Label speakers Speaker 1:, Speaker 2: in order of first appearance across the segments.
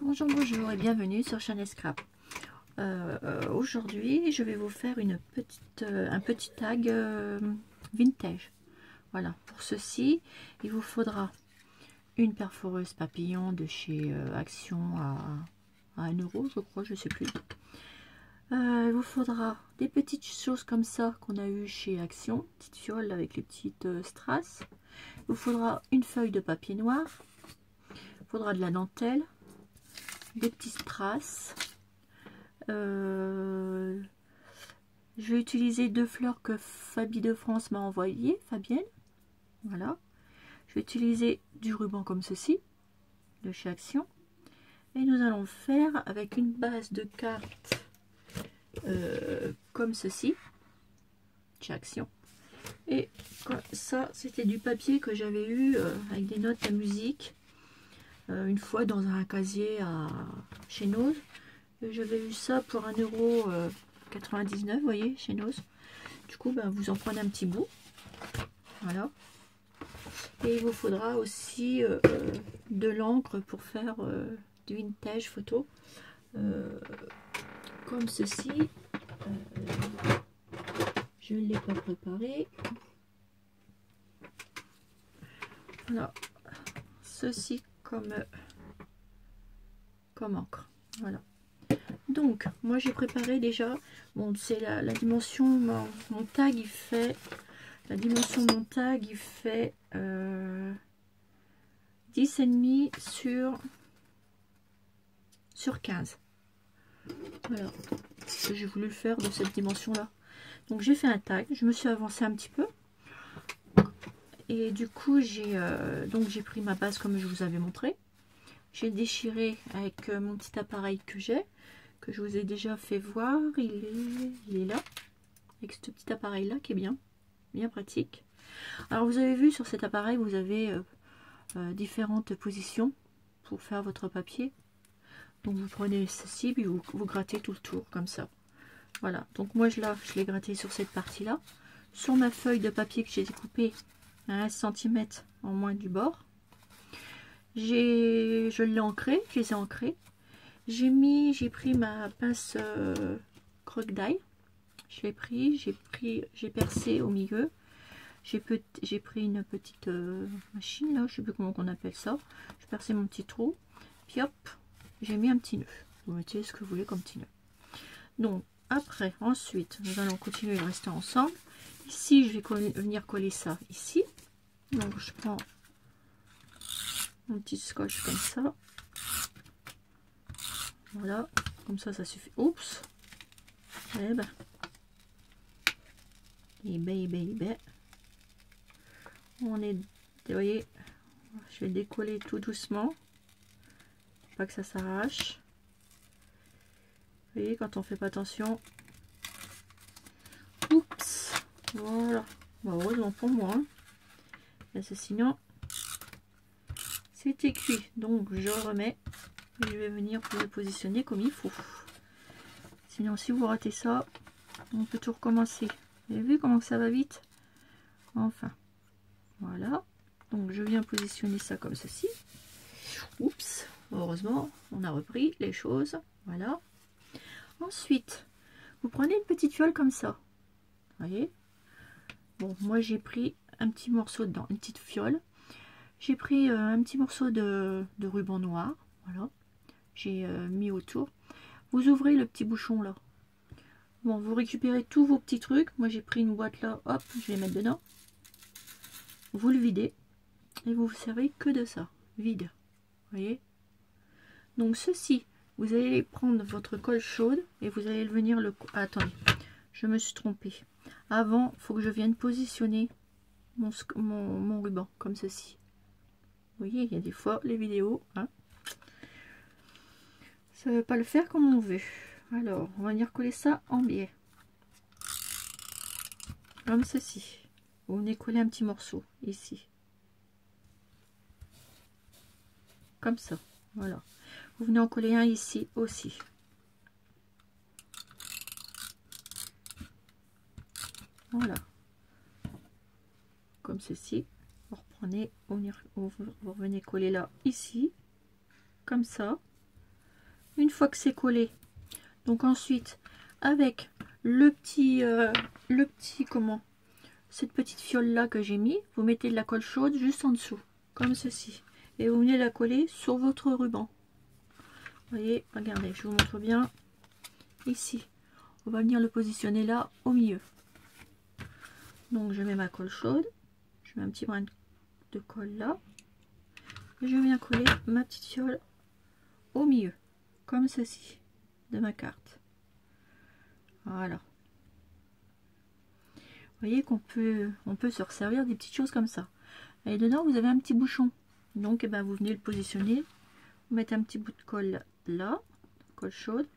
Speaker 1: Bonjour, bonjour et bienvenue sur Chanel Scrap. Aujourd'hui, je vais vous faire un petit tag vintage. Voilà, pour ceci, il vous faudra une perforeuse papillon de chez Action à 1 euro, je crois, je sais plus. Il vous faudra des petites choses comme ça qu'on a eu chez Action, petite fiole avec les petites strass. Il vous faudra une feuille de papier noir. Il faudra de la dentelle, des petits strass. Je vais utiliser 2 fleurs que Fabie de France m'a envoyé, Fabienne. Voilà. Je vais utiliser du ruban comme ceci, de chez Action. Et nous allons faire avec une base de cartes comme ceci, chez Action. Et ça, c'était du papier que j'avais eu avec des notes à musique une fois dans un casier chez Nose. J'avais eu ça pour 1,99 €, vous voyez, chez Nose. Du coup, ben, vous en prenez un petit bout. Voilà. Et il vous faudra aussi de l'encre pour faire du vintage photo. Comme ceci. Je ne l'ai pas préparé. Voilà. Ceci comme encre. Voilà. Donc, moi j'ai préparé déjà, bon, c'est la dimension, mon tag il fait, la dimension de mon tag il fait 10,5 sur 15. Voilà, j'ai voulu le faire de cette dimension là. Donc j'ai fait un tag, je me suis avancée un petit peu. Et du coup j'ai pris ma base comme je vous avais montré. J'ai déchiré avec mon petit appareil que je vous ai déjà fait voir. Il est là, avec ce petit appareil là qui est bien pratique. Alors vous avez vu sur cet appareil, vous avez différentes positions pour faire votre papier. Donc vous prenez ceci, puis vous grattez tout le tour comme ça. Voilà, donc moi je l'ai gratté sur cette partie là, sur ma feuille de papier que j'ai découpée à 1 cm en moins du bord. Je l'ai ancré, je les ai ancrés. J'ai pris ma pince croque-daille, j'ai percé au milieu. J'ai pris une petite machine là, je sais plus comment on appelle ça. J'ai percé mon petit trou, puis hop, j'ai mis un petit nœud. Vous mettez ce que vous voulez comme petit nœud. Donc après, ensuite, nous allons continuer à rester ensemble. Ici, je vais venir coller ça ici. Donc je prends mon petit scotch comme ça. Voilà, comme ça suffit. Oups. Eh ben. On est, vous voyez, je vais décoller tout doucement. Pas que ça s'arrache. Vous voyez, quand on fait pas attention. Oups. Voilà. Bon, heureusement pour moi. Hein. Parce que sinon, c'était cuit. Donc, je remets. Et je vais venir le positionner comme il faut. Sinon, si vous ratez ça, on peut tout recommencer. Vous avez vu comment ça va vite? Enfin. Voilà. Donc, je viens positionner ça comme ceci. Oups. Heureusement, on a repris les choses. Voilà. Ensuite, vous prenez une petite fiole comme ça. Vous voyez? Bon, moi, j'ai pris un petit morceau dedans, une petite fiole. J'ai pris un petit morceau de ruban noir. Voilà. J'ai mis autour. Vous ouvrez le petit bouchon là. Bon, vous récupérez tous vos petits trucs. Moi, j'ai pris une boîte là. Hop, je vais les mettre dedans. Vous le videz. Et vous vous servez que de ça. Vide. Vous voyez? Donc, ceci, vous allez prendre votre colle chaude et vous allez venir le... Ah, attendez, je me suis trompée. Avant, il faut que je vienne positionner mon ruban comme ceci. Vous voyez, il y a des fois les vidéos, hein, ça ne veut pas le faire comme on veut. Alors, on va venir coller ça en biais. Comme ceci. Vous venez coller un petit morceau ici. Comme ça. Voilà. Vous venez en coller un ici aussi. Voilà. Comme ceci. Vous reprenez, vous revenez coller là, ici. Comme ça. une fois que c'est collé, donc ensuite avec le petit comment, cette petite fiole là que j'ai mis, vous mettez de la colle chaude juste en dessous comme ceci et vous venez la coller sur votre ruban. Vous voyez, regardez, je vous montre bien ici. On va venir le positionner là au milieu. Donc je mets ma colle chaude, je mets un petit brin de colle là et je viens coller ma petite fiole au milieu comme ceci de ma carte. Voilà. Vous voyez qu'on peut se resservir des petites choses comme ça. Et dedans vous avez un petit bouchon, donc ben, vous venez le positionner, vous mettez un petit bout de colle là, colle chaude,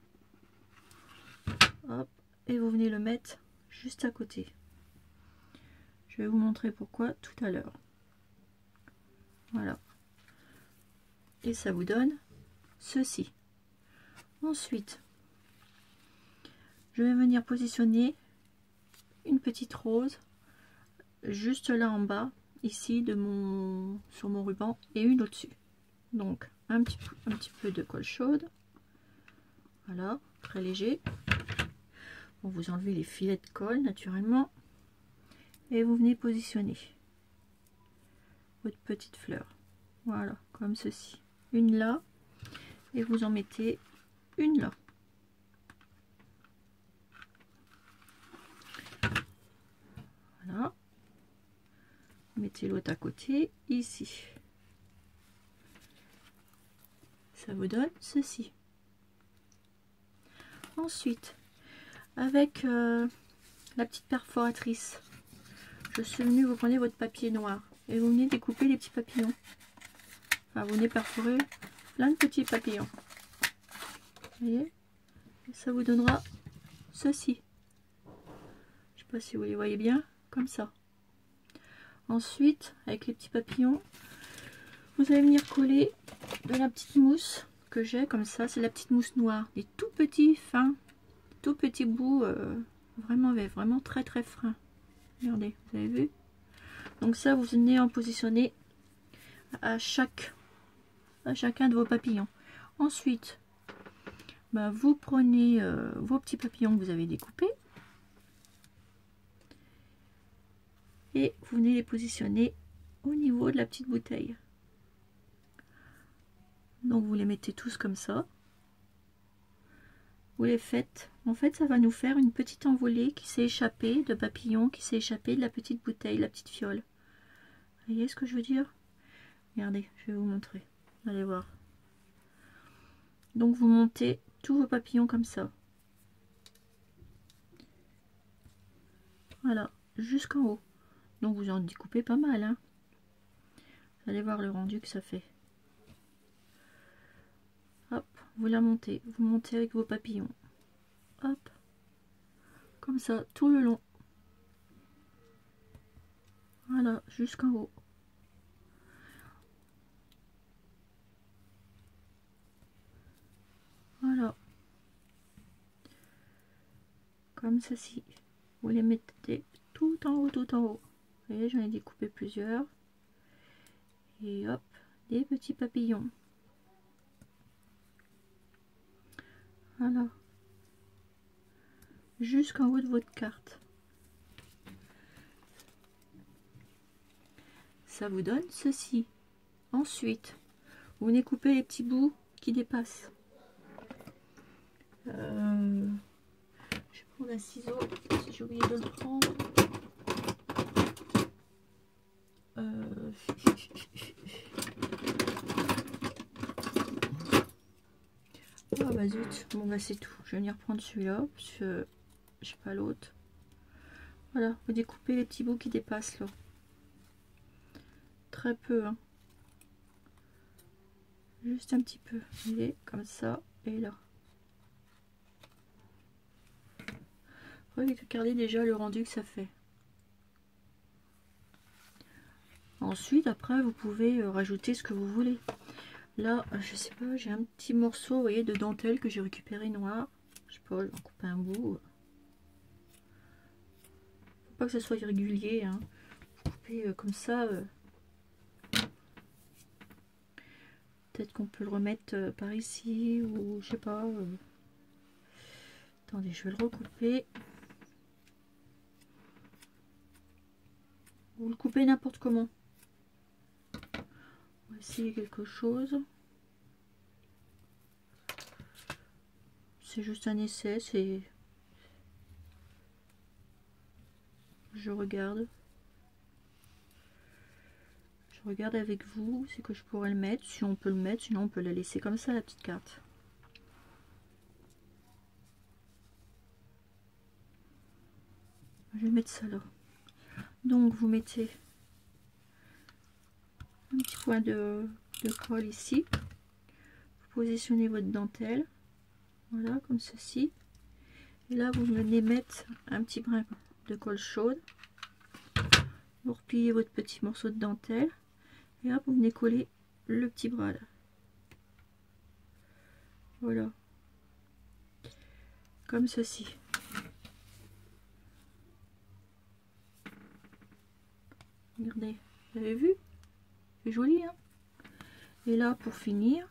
Speaker 1: hop, et vous venez le mettre juste à côté. Je vais vous montrer pourquoi tout à l'heure. Voilà. Et ça vous donne ceci. Ensuite, je vais venir positionner une petite rose juste là en bas, ici sur mon ruban, et une au-dessus. Donc un petit peu de colle chaude. Voilà, très léger. Bon, vous enlevez les filets de colle naturellement et vous venez positionner votre petite fleur. Voilà, comme ceci. Une là et vous en mettez une là. Voilà. Mettez l'autre à côté ici. Ça vous donne ceci. Ensuite, avec la petite perforatrice, je suis venue, vous prenez votre papier noir et vous venez découper les petits papillons. Enfin, vous venez perforer plein de petits papillons. Vous voyez? Et ça vous donnera ceci. Je sais pas si vous les voyez bien, comme ça. Ensuite, avec les petits papillons, vous allez venir coller de la petite mousse que j'ai comme ça. C'est la petite mousse noire, des tout petits fins, tout petits bouts, vraiment très très fins. Regardez, vous avez vu? Donc ça, vous venez en positionner à chacun de vos papillons. Ensuite, bah, vous prenez vos petits papillons que vous avez découpés et vous venez les positionner au niveau de la petite bouteille. Donc vous les mettez tous comme ça. Vous les faites. En fait, ça va nous faire une petite envolée qui s'est échappée de papillon, qui s'est échappée de la petite bouteille, la petite fiole. Vous voyez ce que je veux dire? Regardez, je vais vous montrer. Allez voir. Donc vous montez tous vos papillons comme ça. Voilà, jusqu'en haut. Donc vous en découpez pas mal, hein. Vous allez voir le rendu que ça fait. Hop, vous la montez. Vous montez avec vos papillons. Hop, comme ça, tout le long. Voilà, jusqu'en haut. Voilà. Comme ceci. Vous les mettez tout en haut, tout en haut. Vous voyez, j'en ai découpé plusieurs. Et hop, des petits papillons. Voilà. Jusqu'en haut de votre carte. Ça vous donne ceci. Ensuite, vous venez couper les petits bouts qui dépassent. Je vais prendre un ciseau si j'ai oublié de le prendre. Ah bah zut, bon bah c'est tout. Je vais venir prendre celui-là parce que j'ai pas l'autre. Voilà, vous découpez les petits bouts qui dépassent là. Très peu, hein. Juste un petit peu. Vous voyez, comme ça et là. Regardez déjà le rendu que ça fait. Ensuite, après, vous pouvez rajouter ce que vous voulez. Là, je sais pas, j'ai un petit morceau, vous voyez, de dentelle que j'ai récupéré noir. Je sais pas, je vais en couper un bout. Faut pas que ça soit irrégulier, hein. Vous coupez comme ça. Peut-être qu'on peut le remettre par ici, ou je sais pas. Attendez, je vais le recouper. Vous le coupez n'importe comment. On va essayer quelque chose. C'est juste un essai, c'est... Je regarde. Je regarde avec vous, c'est que je pourrais le mettre, si on peut le mettre, sinon on peut la laisser comme ça, la petite carte. Je vais mettre ça là. Donc vous mettez un petit point de colle ici. Vous positionnez votre dentelle. Voilà, comme ceci. Et là, vous venez mettre un petit brin de colle chaude. Vous repliez votre petit morceau de dentelle. Et là, vous venez coller le petit bras là. Voilà. Comme ceci. Regardez, vous avez vu? C'est joli, hein? Et là, pour finir,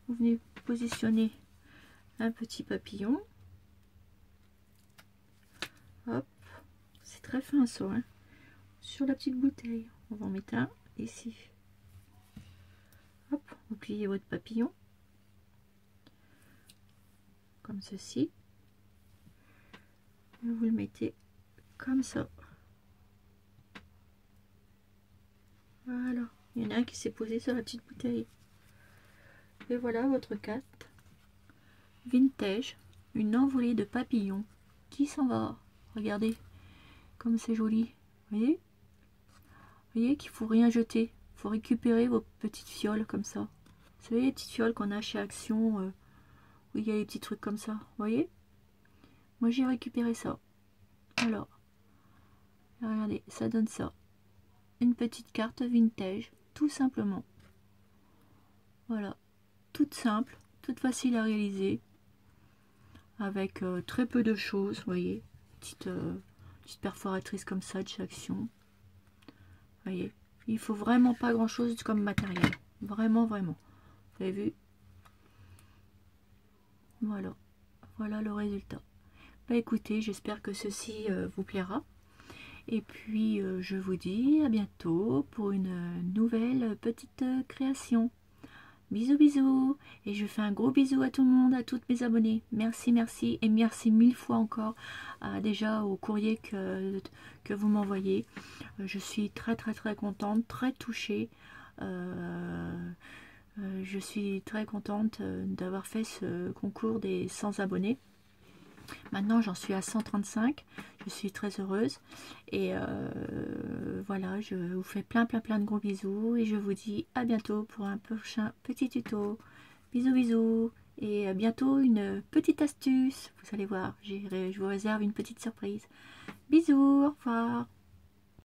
Speaker 1: vous venez positionner un petit papillon. Hop, c'est très fin ça, hein? Sur la petite bouteille. On va en mettre un ici. Hop, vous pliez votre papillon. Comme ceci. Et vous le mettez comme ça. Voilà. Il y en a un qui s'est posé sur la petite bouteille. Et voilà votre carte vintage. Une envolée de papillons qui s'en va. Regardez comme c'est joli. Vous voyez qu'il faut rien jeter. Il faut récupérer vos petites fioles comme ça. Vous savez les petites fioles qu'on a chez Action où il y a les petits trucs comme ça. Vous voyez? Moi j'ai récupéré ça. Alors, regardez, ça donne ça. Une petite carte vintage, tout simplement. Voilà, toute simple, toute facile à réaliser. Avec très peu de choses, vous voyez. Petite perforatrice comme ça de chez Action. Vous voyez, il faut vraiment pas grand chose comme matériel. Vraiment, vraiment. Vous avez vu? Voilà. Voilà le résultat. Bah écoutez, j'espère que ceci vous plaira. Et puis je vous dis à bientôt pour une nouvelle petite création. Bisous bisous. Et je fais un gros bisou à tout le monde, à toutes mes abonnés. Merci, merci. Et merci 1000 fois encore déjà au courrier que vous m'envoyez. Je suis très très très contente, très touchée. Je suis très contente d'avoir fait ce concours des 100 abonnés. Maintenant j'en suis à 135, je suis très heureuse et voilà, je vous fais plein de gros bisous et je vous dis à bientôt pour un prochain petit tuto. Bisous bisous et bientôt une petite astuce, vous allez voir, je vous réserve une petite surprise. Bisous, au revoir.